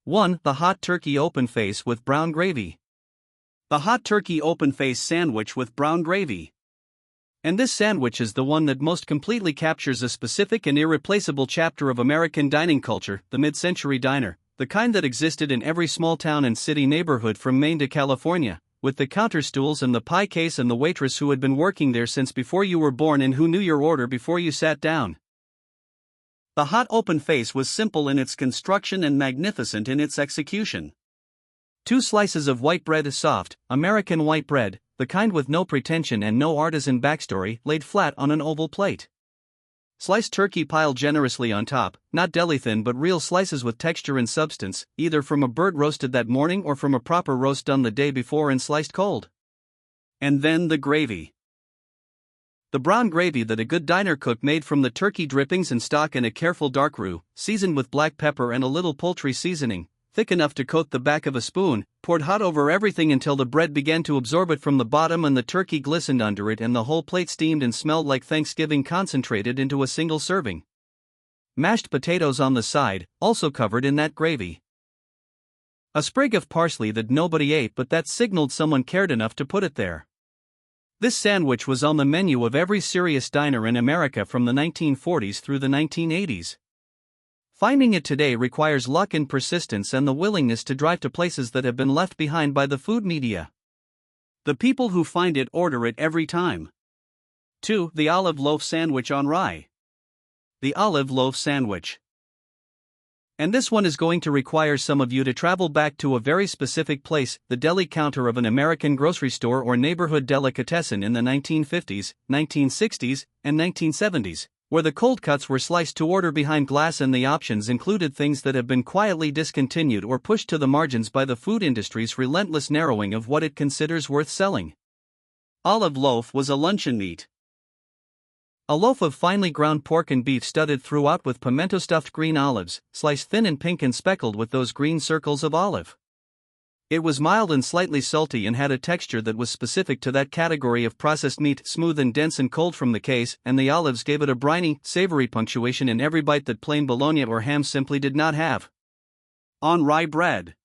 1. The hot turkey open face with brown gravy. The hot turkey open face sandwich with brown gravy. And this sandwich is the one that most completely captures a specific and irreplaceable chapter of American dining culture, the mid-century diner, the kind that existed in every small town and city neighborhood from Maine to California, with the counter stools and the pie case and the waitress who had been working there since before you were born and who knew your order before you sat down. The hot open face was simple in its construction and magnificent in its execution. 2 slices of white bread, soft, American white bread, the kind with no pretension and no artisan backstory, laid flat on an oval plate. Sliced turkey piled generously on top, not deli thin but real slices with texture and substance, either from a bird roasted that morning or from a proper roast done the day before and sliced cold. And then the gravy. The brown gravy that a good diner cook made from the turkey drippings and stock and a careful dark roux, seasoned with black pepper and a little poultry seasoning, thick enough to coat the back of a spoon, poured hot over everything until the bread began to absorb it from the bottom and the turkey glistened under it and the whole plate steamed and smelled like Thanksgiving concentrated into a single serving. Mashed potatoes on the side, also covered in that gravy. A sprig of parsley that nobody ate but that signaled someone cared enough to put it there. This sandwich was on the menu of every serious diner in America from the 1940s through the 1980s. Finding it today requires luck and persistence and the willingness to drive to places that have been left behind by the food media. The people who find it order it every time. 2. The olive loaf sandwich on rye. The olive loaf sandwich. And this one is going to require some of you to travel back to a very specific place, the deli counter of an American grocery store or neighborhood delicatessen in the 1950s, 1960s, and 1970s, where the cold cuts were sliced to order behind glass and the options included things that have been quietly discontinued or pushed to the margins by the food industry's relentless narrowing of what it considers worth selling. Olive loaf was a luncheon meat. A loaf of finely ground pork and beef studded throughout with pimento-stuffed green olives, sliced thin and pink and speckled with those green circles of olive. It was mild and slightly salty and had a texture that was specific to that category of processed meat, smooth and dense and cold from the case, and the olives gave it a briny, savory punctuation in every bite that plain bologna or ham simply did not have. On rye bread.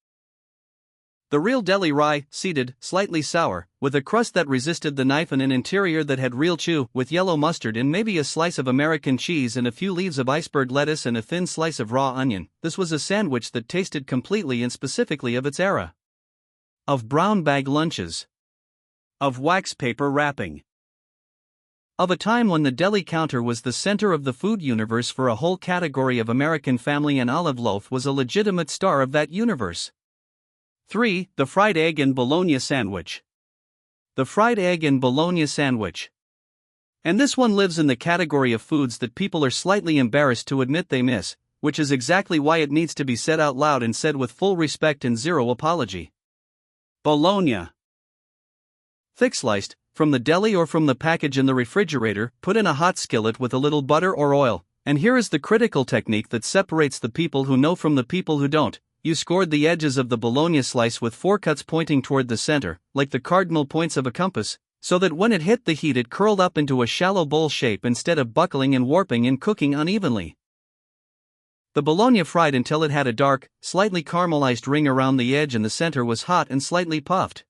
The real deli rye, seeded, slightly sour, with a crust that resisted the knife and an interior that had real chew, with yellow mustard and maybe a slice of American cheese and a few leaves of iceberg lettuce and a thin slice of raw onion. This was a sandwich that tasted completely and specifically of its era. Of brown bag lunches. Of wax paper wrapping. Of a time when the deli counter was the center of the food universe for a whole category of American family and olive loaf was a legitimate star of that universe. 3. The fried egg and bologna sandwich. The fried egg and bologna sandwich. And this one lives in the category of foods that people are slightly embarrassed to admit they miss, which is exactly why it needs to be said out loud and said with full respect and zero apology. Bologna. Thick sliced, from the deli or from the package in the refrigerator, put in a hot skillet with a little butter or oil, and here is the critical technique that separates the people who know from the people who don't. You scored the edges of the bologna slice with 4 cuts pointing toward the center, like the cardinal points of a compass, so that when it hit the heat it curled up into a shallow bowl shape instead of buckling and warping and cooking unevenly. The bologna fried until it had a dark, slightly caramelized ring around the edge and the center was hot and slightly puffed.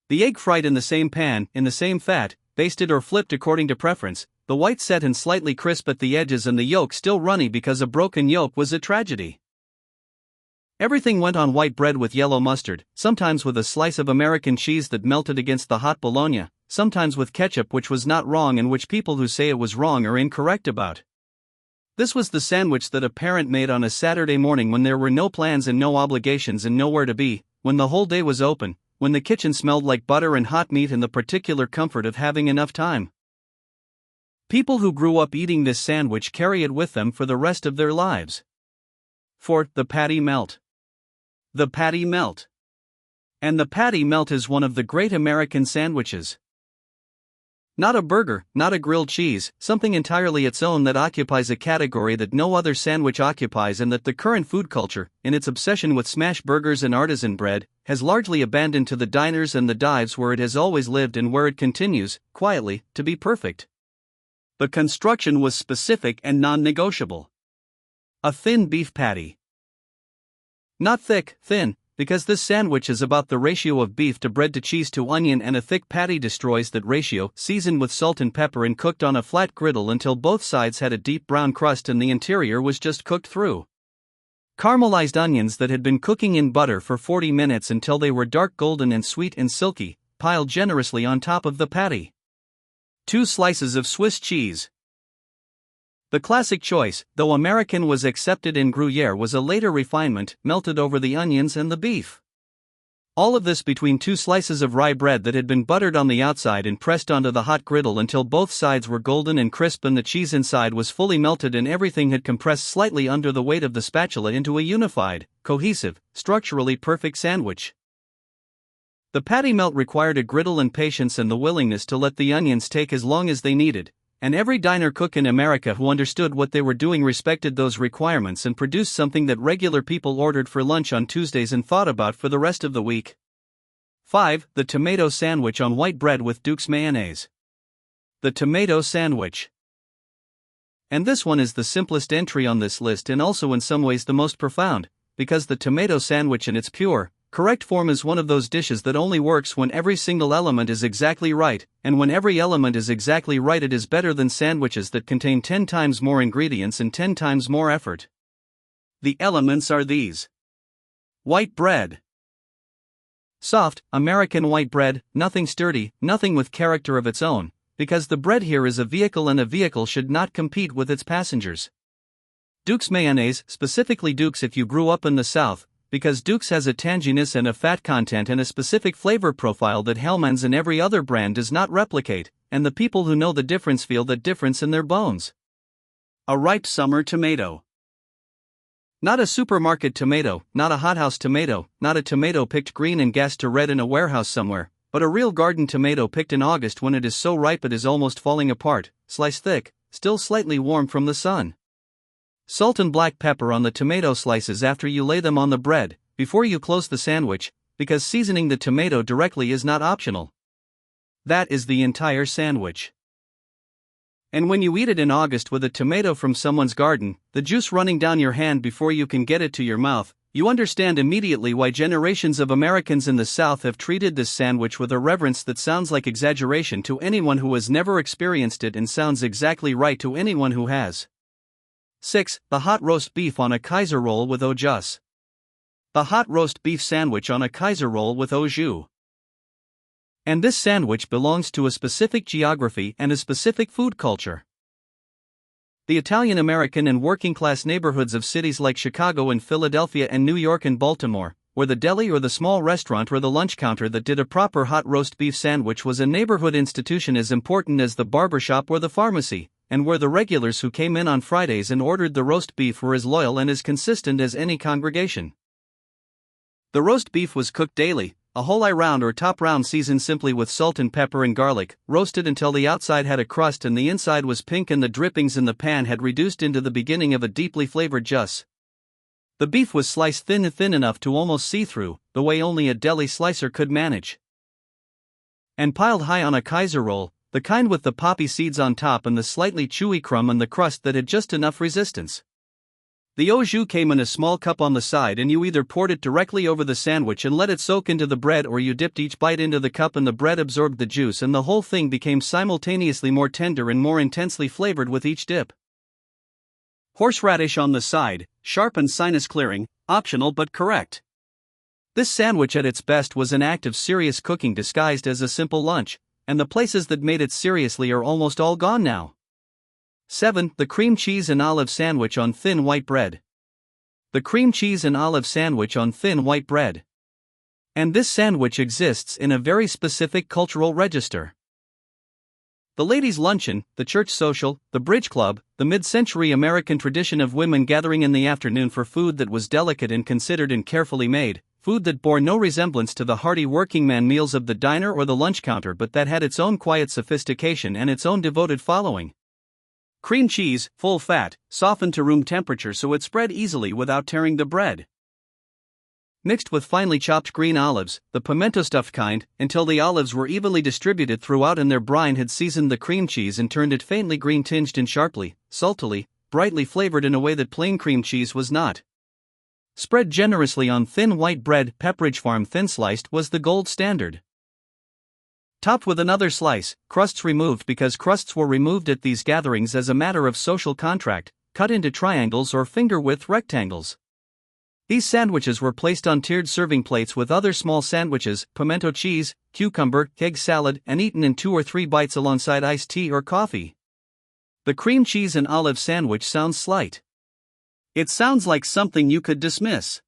The egg fried in the same pan, in the same fat, basted or flipped according to preference, the white set and slightly crisp at the edges and the yolk still runny because a broken yolk was a tragedy. Everything went on white bread with yellow mustard, sometimes with a slice of American cheese that melted against the hot bologna, sometimes with ketchup, which was not wrong and which people who say it was wrong are incorrect about. This was the sandwich that a parent made on a Saturday morning when there were no plans and no obligations and nowhere to be, when the whole day was open, when the kitchen smelled like butter and hot meat and the particular comfort of having enough time. People who grew up eating this sandwich carry it with them for the rest of their lives. 4. The patty melt. The patty melt. And the patty melt is one of the great American sandwiches. Not a burger, not a grilled cheese, something entirely its own that occupies a category that no other sandwich occupies and that the current food culture, in its obsession with smash burgers and artisan bread, has largely abandoned to the diners and the dives where it has always lived and where it continues, quietly, to be perfect. The construction was specific and non-negotiable. A thin beef patty. Not thick, thin, because this sandwich is about the ratio of beef to bread to cheese to onion, and a thick patty destroys that ratio. Seasoned with salt and pepper and cooked on a flat griddle until both sides had a deep brown crust and the interior was just cooked through. Caramelized onions that had been cooking in butter for 40 minutes until they were dark golden and sweet and silky, piled generously on top of the patty. 2 slices of Swiss cheese. The classic choice, though American was accepted in Gruyere, was a later refinement, melted over the onions and the beef. All of this between 2 slices of rye bread that had been buttered on the outside and pressed onto the hot griddle until both sides were golden and crisp and the cheese inside was fully melted and everything had compressed slightly under the weight of the spatula into a unified, cohesive, structurally perfect sandwich. The patty melt required a griddle and patience and the willingness to let the onions take as long as they needed. And every diner cook in America who understood what they were doing respected those requirements and produced something that regular people ordered for lunch on Tuesdays and thought about for the rest of the week. 5. The tomato sandwich on white bread with Duke's mayonnaise. The tomato sandwich. And this one is the simplest entry on this list and also in some ways the most profound, because the tomato sandwich in its pure, correct form is one of those dishes that only works when every single element is exactly right, and when every element is exactly right it is better than sandwiches that contain 10 times more ingredients and 10 times more effort. The elements are these. White bread. Soft, American white bread, nothing sturdy, nothing with character of its own, because the bread here is a vehicle and a vehicle should not compete with its passengers. Duke's mayonnaise, specifically Duke's if you grew up in the South, because Duke's has a tanginess and a fat content and a specific flavor profile that Hellmann's and every other brand does not replicate, and the people who know the difference feel that difference in their bones. A ripe summer tomato. Not a supermarket tomato, not a hothouse tomato, not a tomato picked green and gassed to red in a warehouse somewhere, but a real garden tomato picked in August when it is so ripe it is almost falling apart, sliced thick, still slightly warm from the sun. Salt and black pepper on the tomato slices after you lay them on the bread, before you close the sandwich, because seasoning the tomato directly is not optional. That is the entire sandwich. And when you eat it in August with a tomato from someone's garden, the juice running down your hand before you can get it to your mouth, you understand immediately why generations of Americans in the South have treated this sandwich with a reverence that sounds like exaggeration to anyone who has never experienced it and sounds exactly right to anyone who has. 6. The hot roast beef on a Kaiser roll with au jus. The hot roast beef sandwich on a Kaiser roll with au jus. And this sandwich belongs to a specific geography and a specific food culture. The Italian-American and working-class neighborhoods of cities like Chicago and Philadelphia and New York and Baltimore, where the deli or the small restaurant or the lunch counter that did a proper hot roast beef sandwich was a neighborhood institution as important as the barbershop or the pharmacy, and where the regulars who came in on Fridays and ordered the roast beef were as loyal and as consistent as any congregation. The roast beef was cooked daily, a whole eye round or top round seasoned simply with salt and pepper and garlic, roasted until the outside had a crust and the inside was pink and the drippings in the pan had reduced into the beginning of a deeply flavored jus. The beef was sliced thin enough to almost see through, the way only a deli slicer could manage. And piled high on a Kaiser roll, the kind with the poppy seeds on top and the slightly chewy crumb and the crust that had just enough resistance. The au jus came in a small cup on the side and you either poured it directly over the sandwich and let it soak into the bread or you dipped each bite into the cup and the bread absorbed the juice and the whole thing became simultaneously more tender and more intensely flavored with each dip. Horseradish on the side, sharp and sinus clearing, optional but correct. This sandwich at its best was an act of serious cooking disguised as a simple lunch, and the places that made it seriously are almost all gone now. 7. The cream cheese and olive sandwich on thin white bread. The cream cheese and olive sandwich on thin white bread. And this sandwich exists in a very specific cultural register. The ladies' luncheon, the church social, the bridge club, the mid-century American tradition of women gathering in the afternoon for food that was delicate and considered and carefully made, food that bore no resemblance to the hearty working-man meals of the diner or the lunch counter but that had its own quiet sophistication and its own devoted following. Cream cheese, full fat, softened to room temperature so it spread easily without tearing the bread. Mixed with finely chopped green olives, the pimento-stuffed kind, until the olives were evenly distributed throughout and their brine had seasoned the cream cheese and turned it faintly green-tinged and sharply, saltily, brightly flavored in a way that plain cream cheese was not. Spread generously on thin white bread, Pepperidge Farm thin sliced was the gold standard. Topped with another slice, crusts removed because crusts were removed at these gatherings as a matter of social contract, cut into triangles or finger-width rectangles. These sandwiches were placed on tiered serving plates with other small sandwiches, pimento cheese, cucumber, egg salad, and eaten in 2 or 3 bites alongside iced tea or coffee. The cream cheese and olive sandwich sounds slight. It sounds like something you could dismiss.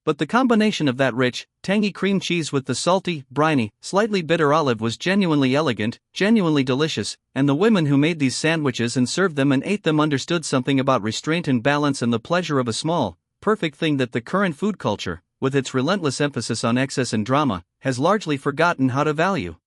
But the combination of that rich, tangy cream cheese with the salty, briny, slightly bitter olive was genuinely elegant, genuinely delicious, and the women who made these sandwiches and served them and ate them understood something about restraint and balance and the pleasure of a small, perfect thing that the current food culture, with its relentless emphasis on excess and drama, has largely forgotten how to value.